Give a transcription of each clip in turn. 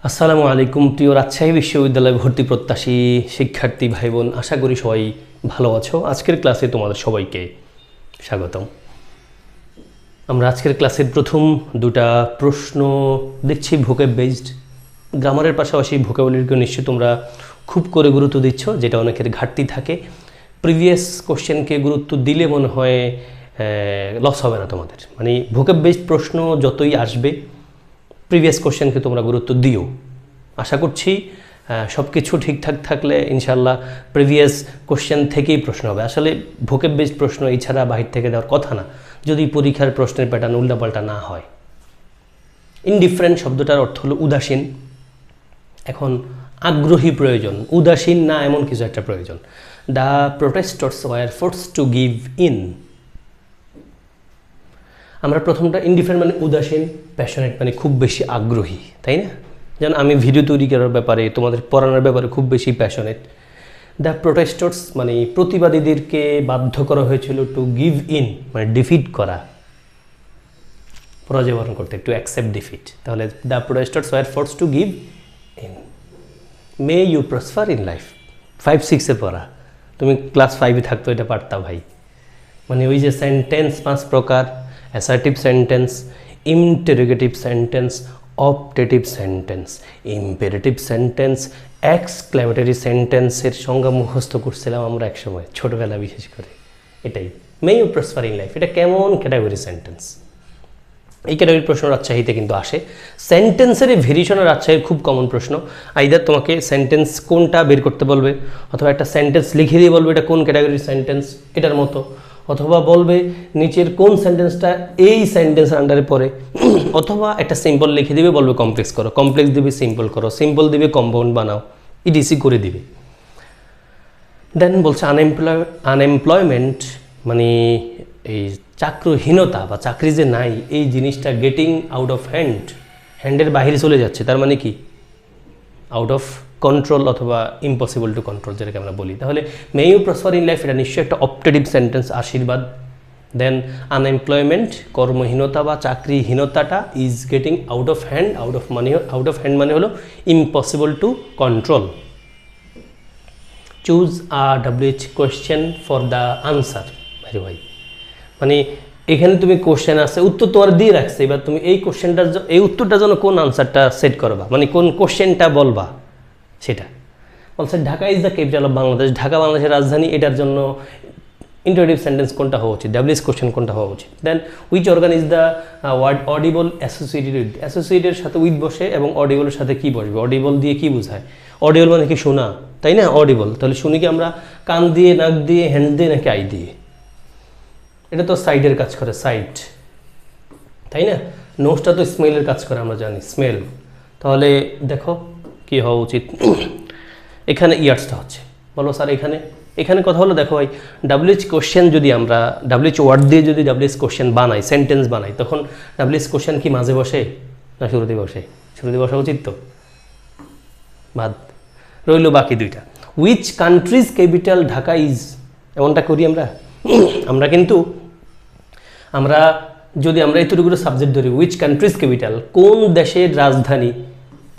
আসসালামু আলাইকুম প্রিয় রাজশাহী বিশ্ববিদ্যালয় ভর্তি প্রত্যাশী শিক্ষার্থী ভাই বোন, আশা করি সবাই ভালো আছো। আজকের ক্লাসে তোমাদের সবাইকে স্বাগতম। আমরা আজকের ক্লাসের প্রথম দুটা প্রশ্ন দেখছি ভোকেব বেসড। গ্রামারের পাশাপাশি ভোকাবুলারিকে নিশ্চয়ই তোমরা খুব করে গুরুত্ব দিচ্ছ, যেটা অনেকের ঘাটতি থাকে। প্রিভিয়াস কোশ্চেনকে গুরুত্ব দিলে মনে হয় লস হবে না তোমাদের। মানে ভোকেব বেসড প্রশ্ন যতই আসবে প্রিভিয়াস কোশ্চেনকে তোমরা গুরুত্ব দিও। আশা করছি সব কিছু ঠিকঠাক থাকলে ইনশাল্লাহ প্রিভিয়াস কোশ্চেন থেকেই প্রশ্ন হবে। আসলে ভোকেব বেসড প্রশ্ন এছাড়া বাহির থেকে দেওয়ার কথা না, যদি পরীক্ষার প্রশ্নের প্যাটার্ন উল্টাপাল্টা না হয়। ইনডিফারেন্ট শব্দটার অর্থ হলো উদাসীন। এখন আগ্রহী প্রয়োজন, উদাসীন না এমন কিছু একটা প্রয়োজন। The protesters were forced to give in. আমরা প্রথমটা ইনডিফারেন্ট মানে উদাসীন, প্যাশনেট মানে খুব বেশি আগ্রহী, তাই না? যেমন আমি ভিডিও তৈরি করার ব্যাপারে, তোমাদের পড়ানোর ব্যাপারে খুব বেশি প্যাশনেট। দ্য প্রোটেস্টার্স মানে প্রতিবাদীদেরকে বাধ্য করা হয়েছিল টু গিভ ইন মানে ডিফিট করা, পরাজয় বরণ করতে, টু অ্যাকসেপ্ট ডিফিট। তাহলে the protesters were forced to give in. May you prosper in life. 5-6-এ পড়া, তুমি ক্লাস 5-এ থাকতো এটা পারতা ভাই। মানে ওই যে সেন্টেন্স 5 প্রকার: assertive sentence, interrogative sentence, optative sentence, imperative sentence, exclamatory সেন্টেন্সের সংজ্ঞা মুখস্থ করছিলাম আমরা একসময় ছোটোবেলা, বিশেষ করে এটাই। May you prosper in life, এটা কেমন ক্যাটাগরি সেন্টেন্স? এই ক্যাটাগরির প্রশ্ন রাজশাহীতে কিন্তু আসে। সেন্টেন্সের এই ভেরিয়েশনের রাজশাহীর খুব কমন প্রশ্ন। আইদার তোমাকে সেন্টেন্স কোনটা বের করতে বলবে, অথবা একটা সেন্টেন্স লিখে দিয়ে বলবে এটা কোন ক্যাটাগরির সেন্টেন্স, এটার মতো, অথবা বলবে নিচের কোন সেন্টেন্সটা এই সেন্টেন্সের আন্ডারে পড়ে, অথবা একটা সিম্পল লিখে দিবে, বলবে কমপ্লেক্স করো, কমপ্লেক্স দিবে সিম্পল করো, সিম্পল দিবে কম্পাউন্ড বানাও, ইডিসি করে দিবে। দেন বলছে আনএমপ্লয়মেন্ট মানে এই চাকরিহীনতা বা চাকরি যে নাই, এই জিনিসটা গেটিং আউট অফ হ্যান্ড, হ্যান্ডের বাইরে চলে যাচ্ছে। তার মানে কি? আউট অফ কন্ট্রোল অথবা ইম্পসিবল টু কন্ট্রোল, যেটাকে আমরা বলি। তাহলে may you prosper in life এটা নিশ্চয়ই একটা অপটেটিভ সেন্টেন্স, আশীর্বাদ। দেন আনএমপ্লয়মেন্ট কর্মহীনতা বা চাকরিহীনতাটা is getting out of hand, out of hand মানে হলো impossible to control. Choose a WH question for the answer. ভাই মানে এখানে তুমি কোশ্চেন আছে, উত্তর তোমার দিয়ে রাখছে, এবার তুমি এই কোশ্চেনটার এই উত্তরটার জন্য কোন আনসারটা সেট করবা, মানে কোন কোশ্চেনটা বলবা সেটা। বলছে Dhaka is the capital of Bangladesh, Dhaka বাংলাদেশের রাজধানী, এটার জন্য ইন্টারোগেটিভ সেন্টেন্স কোনটা হওয়া উচিত, WH কোশ্চেন কোনটা হওয়া উচিত। Then which organ is the word audible associated with, অ্যাসোসিয়েটের সাথে উইথ বসে এবং অডিবলের সাথে কি বসবে, অডিবল দিয়ে কি বোঝায়? অডিবল মানে কি শোনা, তাই না? অডিবল, তাহলে শুনি কি আমরা কান দিয়ে, নাক দিয়ে, হ্যান্ড দিয়ে, নাকি আই দিয়ে? এটা তো সাইডের কাজ করে, সাইড, তাই না? নোজটা তো স্মেলের কাজ করে, আমরা জানি স্মেল। তাহলে দেখো কি হওয়া উচিত। এখানে ইয়ার্সটা হচ্ছে, বলো স্যার এখানে কথা হলো, দেখো ভাই WH কোশ্চেন যদি আমরা WH ওয়ার্ড দিয়ে যদি WH কোশ্চেন বানাই, সেন্টেন্স বানাই, তখন WH কোশ্চেন কি মাঝে বসে না শুরুতে বসে? শুরুতে বসা উচিত তো, বাদ রইল বাকি দুইটা। Which country's capital Dhaka is, এমনটা করি আমরা কিন্তু যদি আমরা এতটুকু সাবজেক্ট ধরি, উইচ কান্ট্রিজ ক্যাপিটাল, কোন দেশের রাজধানী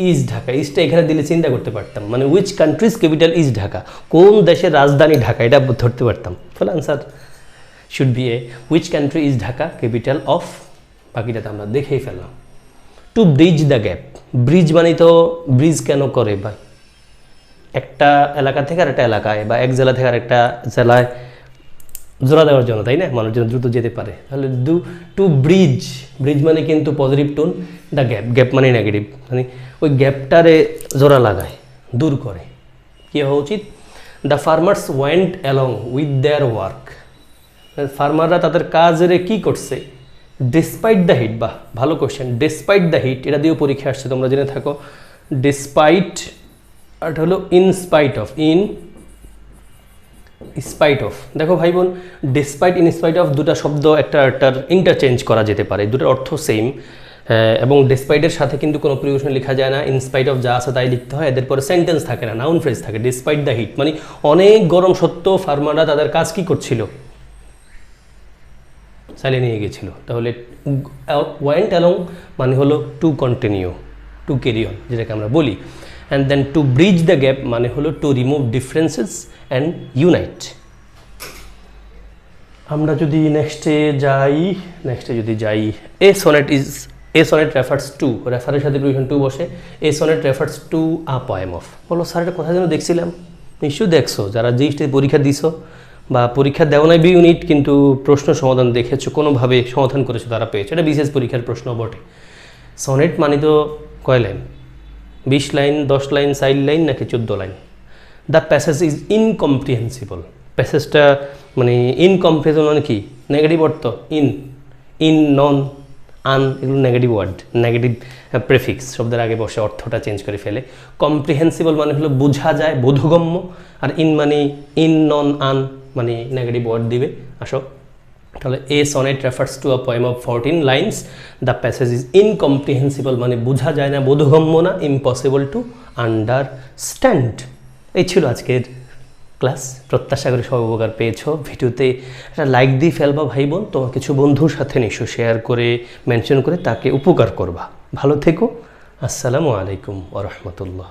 ইজ ঢাকা, ইজটা এখানে দিলে চিন্তা করতে পারতাম, মানে which country's capital is Dhaka, কোন দেশের রাজধানী ঢাকা, এটা ধরতে পারতাম। ফলে answer should be which country is Dhaka capital of, বাকিটাতে আমরা দেখেই ফেললাম। To bridge the gap, bridge মানে তো ব্রিজ কেন করে ভাই? একটা এলাকা থেকে আর একটা এলাকায়, বা এক জেলা থেকে আর একটা জেলায় জোড়া দেওয়ার জন্য, তাই না? মানুষজন দ্রুত যেতে পারে। তাহলে টু ব্রিজ, ব্রিজ মানে কিন্তু পজিটিভ টোন, দ্য গ্যাপ মানে নেগেটিভ, মানে ওই গ্যাপটারে জোড়া লাগায়, দূর করে। কী হওয়া উচিত? The farmers went along with their work, ফার্মাররা তাদের কাজের কি করছে? ডিসপাইট দ্য হিট, বা ভালো কোশ্চেন, ডিসপাইট দ্য হিট, এটা দিয়েও পরীক্ষা আসছে, তোমরা জেনে থাকো। ডিসপাইট আর হলো in spite of, in spite of. দেখো ভাই বোন, ডিসপাইট ইন স্পাইট অফ দুটা শব্দ একটার ইন্টারচেঞ্জ করা যেতে পারে, দুটার অর্থ সেম। এবং ডিসপাইটের সাথে কিন্তু কোনো প্রিপোজিশন লেখা যায় না, ইনস্পাইট অফ যা আছে তাই লিখতে হয়, এদের পরে সেন্টেন্স থাকে না, নাউন ফ্রেজ থাকে। ডিসপাইট দ্য হিট মানে অনেক গরম সত্ত্বেও ফার্মাররা তাদের কাজ কি করছিল? চালিয়ে নিয়ে গেছিল। তাহলে ওয়েন্ট অ্যালং মানে হলো to continue, to carry on যেটাকে আমরা বলি। And then to bridge the gap মানে হলো to remove differences and unite. আমরা যদি নেক্সটে যাই, এ সনেট রেফার্স টু, রেফারের সাথে প্রিপোজিশন টু বসে, a sonnet refers to a poem of. বলো স্যার এটা কোথায় যেন দেখছিলাম, নিশ্চয়ই দেখছো যারা জিএসটি পরীক্ষা দিছো বা পরীক্ষা দেওয়া নাই বি ইউনিট কিন্তু প্রশ্ন সমাধান দেখেছো, কোনোভাবে সমাধান করেছো, তারা পেয়েছো। এটা বিশেষ পরীক্ষার প্রশ্ন বটে। সনেট মানে তো কয় লাইন, 20 লাইন, 10 লাইন, 4 লাইন নাকি 14 line. The passage is incomprehensible. প্যাসেজটা মানে ইনকম্প্রিহেন্সিবল মানে কি, নেগেটিভ অর্থ, ইন নন আন এগুলো নেগেটিভ ওয়ার্ড, নেগেটিভ প্রেফিক্স শব্দের আগে বসে অর্থটা চেঞ্জ করে ফেলে। কম্প্রিহেন্সিবল মানে হলো বোঝা যায়, বোধগম্য, আর ইন মানে ইন নন আন মানে নেগেটিভ ওয়ার্ড দিবে। আসো তাহলে a sonnet refers to a poem of 14 lines, the passage is incomprehensible মানে বোঝা যায় না, বোধগম্য না, ইম্পসিবল টু আন্ডারস্ট্যান্ড। এই ছিল আজকের ক্লাস। প্রত্যাশা করে সব উপকার পেয়েছো। ভিডিওতে একটা লাইক দিয়ে ফেলবা ভাই বোন, তোমার কিছু বন্ধুর সাথে নিশ্চয় শেয়ার করে মেনশন করে তাকে উপকার করবা। ভালো থেকো। আসসালামু আলাইকুম ওয়া রাহমাতুল্লাহ।